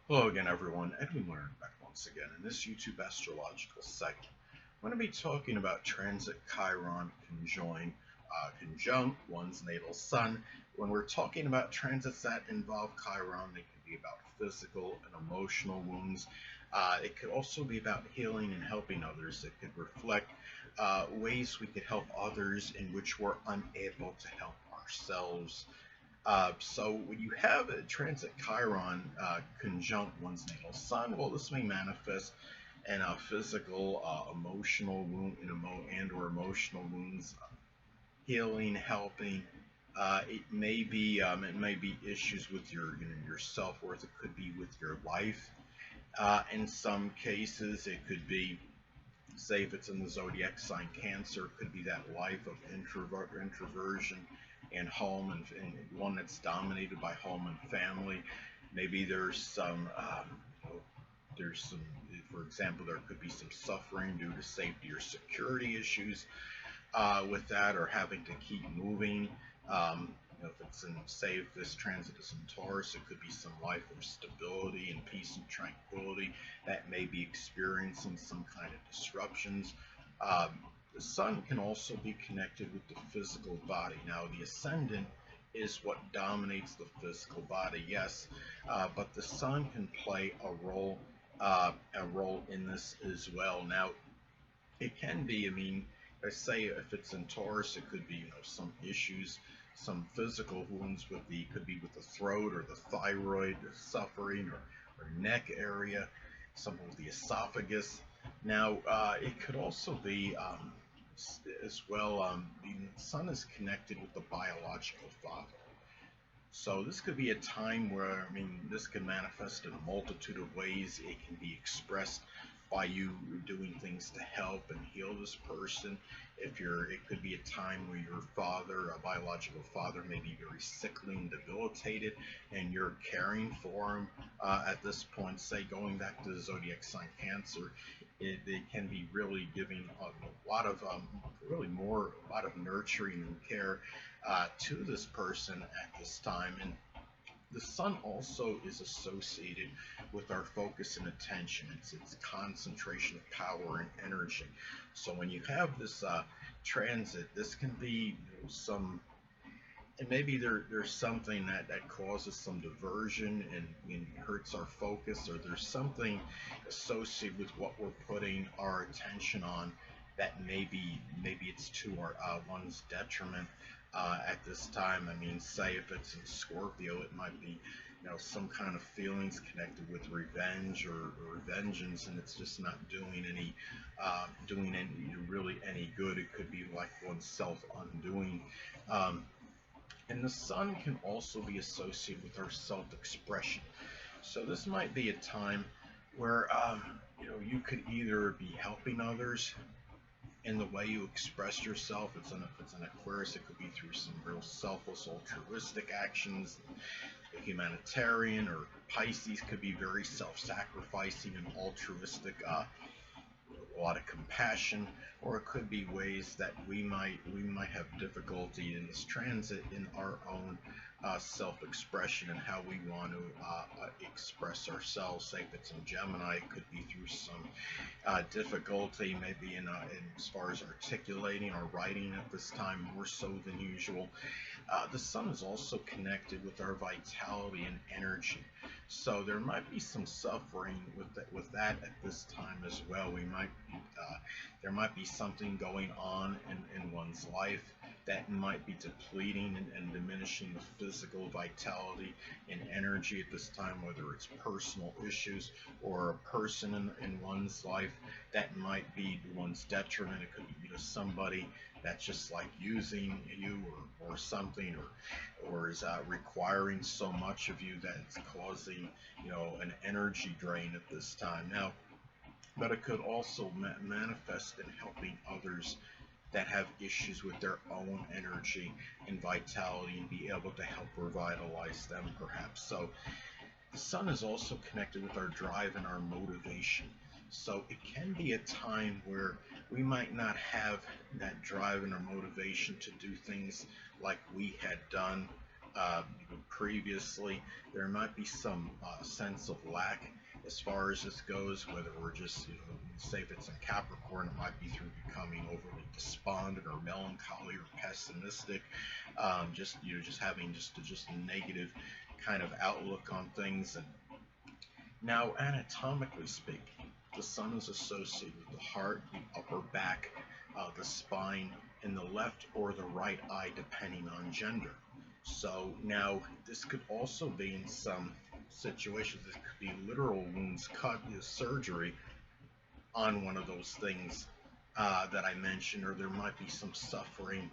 Hello again, everyone. Edwin Learnard back once again in this YouTube astrological segment. I'm going to be talking about transit Chiron conjunct one's natal sun. When we're talking about transits that involve Chiron, they can be about physical and emotional wounds. It could also be about healing and helping others. It could reflect ways we could help others in which we're unable to help ourselves. So when you have a transit Chiron conjunct one's natal sun, well, this may manifest in a physical, emotional wound, and/or emotional wounds, healing, helping. It may be issues with your self worth. It could be with your life. In some cases, it could be, say, if it's in the zodiac sign Cancer, it could be that life of introversion and home, and one that's dominated by home and family. Maybe there's some, for example, there could be some suffering due to safety or security issues with that, or having to keep moving. If it's in, say, if this transit is in Taurus, it could be some life of stability and peace and tranquility that may be experiencing some kind of disruptions. Um, the sun can also be connected with the physical body. Now, the ascendant is what dominates the physical body, yes, but the sun can play a role in this as well. Now, it can be, I mean, I say if it's in Taurus, it could be, some issues, some physical wounds could be with the throat or the thyroid or suffering, or neck area, some with the esophagus. Now, it could also be as well, the sun is connected with the biological father. So this could be a time where, I mean, this can manifest in a multitude of ways. It can be expressed by you doing things to help and heal this person. It could be a time where your father, a biological father, may be very sickly and debilitated, and you're caring for him at this point. Say, going back to the zodiac sign Cancer, it can be really giving a lot of a lot of nurturing and care to this person at this time. And the sun also is associated with our focus and attention. It's concentration of power and energy. So when you have this transit, this can be, and maybe there's something that causes some diversion and hurts our focus, or there's something associated with what we're putting our attention on that maybe it's to our one's detriment at this time. I mean, say if it's in Scorpio, it might be, some kind of feelings connected with revenge or vengeance, and it's just not doing any really any good. It could be like oneself undoing. Um, and the sun can also be associated with our self-expression. So this might be a time where you could either be helping others in the way you express yourself. If it's an Aquarius, it could be through some real selfless, altruistic actions. A humanitarian, or Pisces could be very self-sacrificing and altruistic, a lot of compassion. Or it could be ways that we might have difficulty in this transit in our own self-expression and how we want to express ourselves. Say if it's in Gemini, it could be through some difficulty, maybe in as far as articulating or writing at this time more so than usual. The sun is also connected with our vitality and energy, so there might be some suffering with that at this time as well. There might be something going on in one's life that might be depleting and diminishing the physical vitality and energy at this time, whether it's personal issues or a person in one's life that might be to one's detriment. It could be, somebody that's just like using you, or something, or is requiring so much of you that it's causing, an energy drain at this time. Now, but it could also manifest in helping others that have issues with their own energy and vitality, and be able to help revitalize them, perhaps. So the sun is also connected with our drive and our motivation. So it can be a time where we might not have that drive and our motivation to do things like we had done previously. There might be some sense of lack as far as this goes, whether we're just, say if it's in Capricorn, it might be through becoming overly despondent or melancholy or pessimistic, just having just a negative kind of outlook on things. And now, anatomically speaking, the sun is associated with the heart, the upper back, the spine, and the left or the right eye, depending on gender. So now, this could also be in some situations, it could be literal wounds, cut, surgery on one of those things that I mentioned, or there might be some suffering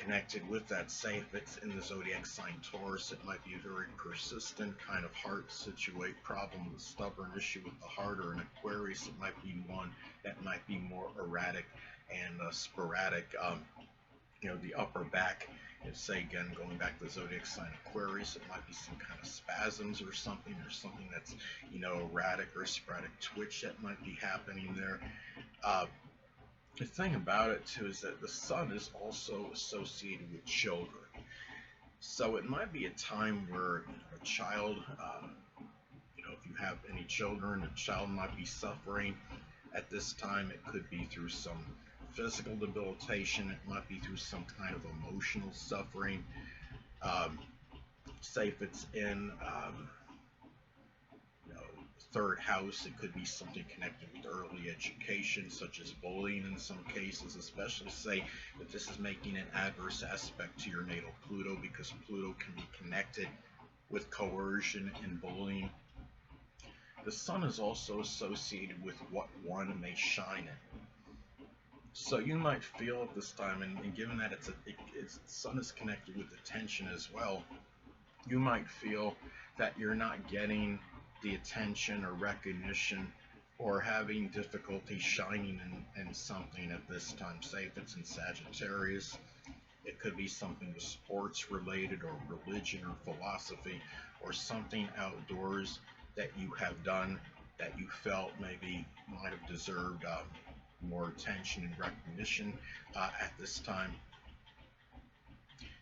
connected with that. Say if it's in the zodiac sign Taurus, it might be a very persistent kind of heart problem, a stubborn issue with the heart, or an Aquarius, it might be one that might be more erratic and sporadic. The upper back, say again, going back to the zodiac sign Aquarius, it might be some kind of spasms or something that's, erratic or sporadic twitch that might be happening there. The thing about it too is that the sun is also associated with children. So it might be a time where a child, if you have any children, a child might be suffering at this time. It could be through some physical debilitation. It might be through some kind of emotional suffering. Say if it's in third house, it could be something connected with early education, such as bullying in some cases, especially say if this is making an adverse aspect to your natal Pluto, because Pluto can be connected with coercion and bullying. The sun is also associated with what one may shine in. So you might feel at this time, and given that the sun is connected with attention as well, you might feel that you're not getting the attention or recognition, or having difficulty shining in something at this time. Say if it's in Sagittarius, it could be something with sports related, or religion, or philosophy, or something outdoors that you have done that you felt maybe might have deserved more attention and recognition at this time.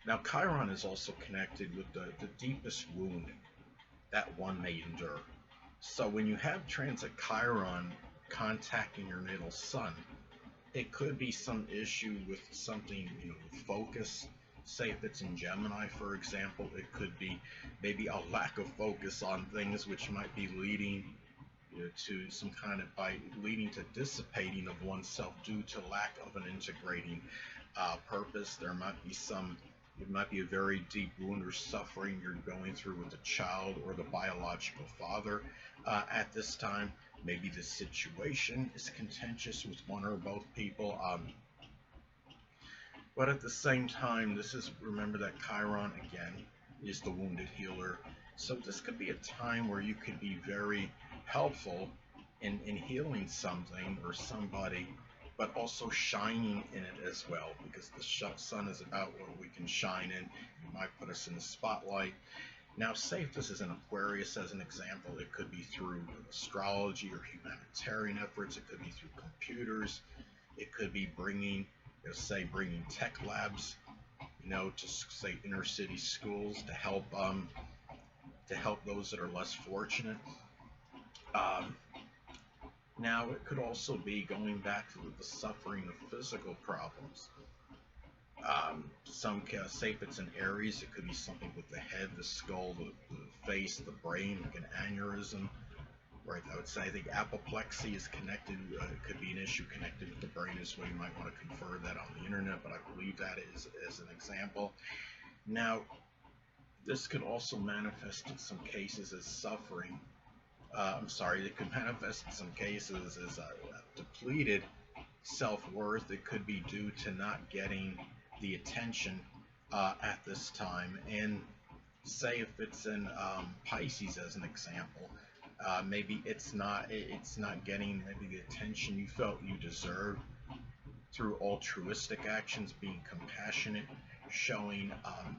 Now, Chiron is also connected with the deepest wound that one may endure. So when you have transit Chiron contacting your natal sun, it could be some issue with something, with focus. Say if it's in Gemini, for example, it could be maybe a lack of focus on things, which might be leading to some kind of, leading to dissipating of oneself due to lack of an integrating purpose. It might be a very deep wound or suffering you're going through with the child or the biological father at this time. Maybe the situation is contentious with one or both people. But at the same time, remember that Chiron, again, is the wounded healer. So this could be a time where you could be very helpful in healing something or somebody, but also shining in it as well, because the sun is about what we can shine in. It might put us in the spotlight. Now, say if this is an Aquarius as an example, it could be through astrology or humanitarian efforts. It could be through computers. It could be bringing tech labs, to say inner city schools to help those that are less fortunate. Now, it could also be going back to the suffering of physical problems. Say if it's an Aries, it could be something with the head, the skull, the face, the brain, like an aneurysm. Right, I think apoplexy is connected. It could be an issue connected with the brain as well. You might want to confer that on the internet, but I believe that is as an example. Now, this could also manifest in some cases as suffering. It could manifest in some cases as depleted self-worth. It could be due to not getting the attention at this time. And say if it's in Pisces as an example, maybe it's not getting maybe the attention you felt you deserved through altruistic actions, being compassionate, showing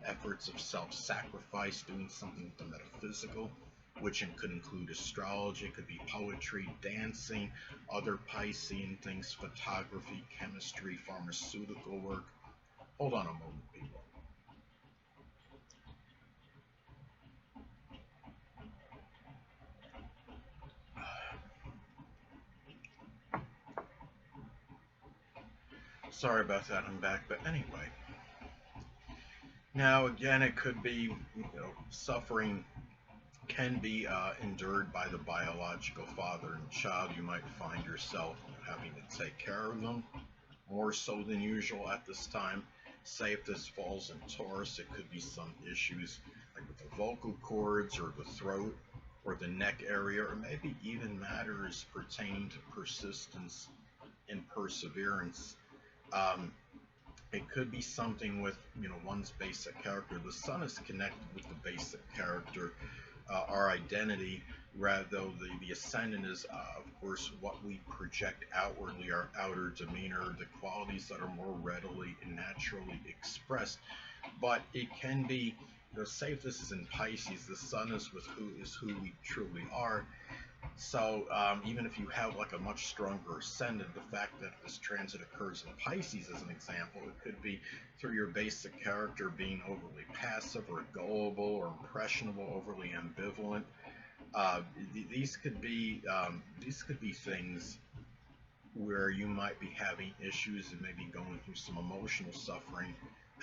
efforts of self-sacrifice, doing something with the metaphysical, which could include astrology, it could be poetry, dancing, other Piscean things, photography, chemistry, pharmaceutical work. Hold on a moment, people. Sorry about that, I'm back. But anyway, now again, it could be, suffering can be endured by the biological father and child. You might find yourself having to take care of them more so than usual at this time. Say if this falls in Taurus, it could be some issues like with the vocal cords or the throat or the neck area, or maybe even matters pertaining to persistence and perseverance. Um, it could be something with one's basic character. The sun is connected with the basic character, our identity, rather though the ascendant is, of course, what we project outwardly, our outer demeanor, the qualities that are more readily and naturally expressed. But it can be, say if this is in Pisces, the sun is with who we truly are. So even if you have like a much stronger ascendant, the fact that this transit occurs in Pisces, as an example, it could be through your basic character being overly passive or gullible or impressionable, overly ambivalent. Uh, these could be things where you might be having issues and maybe going through some emotional suffering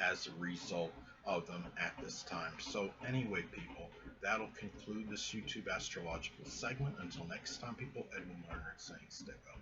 as a result of them at this time. So anyway, people, that'll conclude this YouTube astrological segment. Until next time, people, Edwin Learnard saying stay well.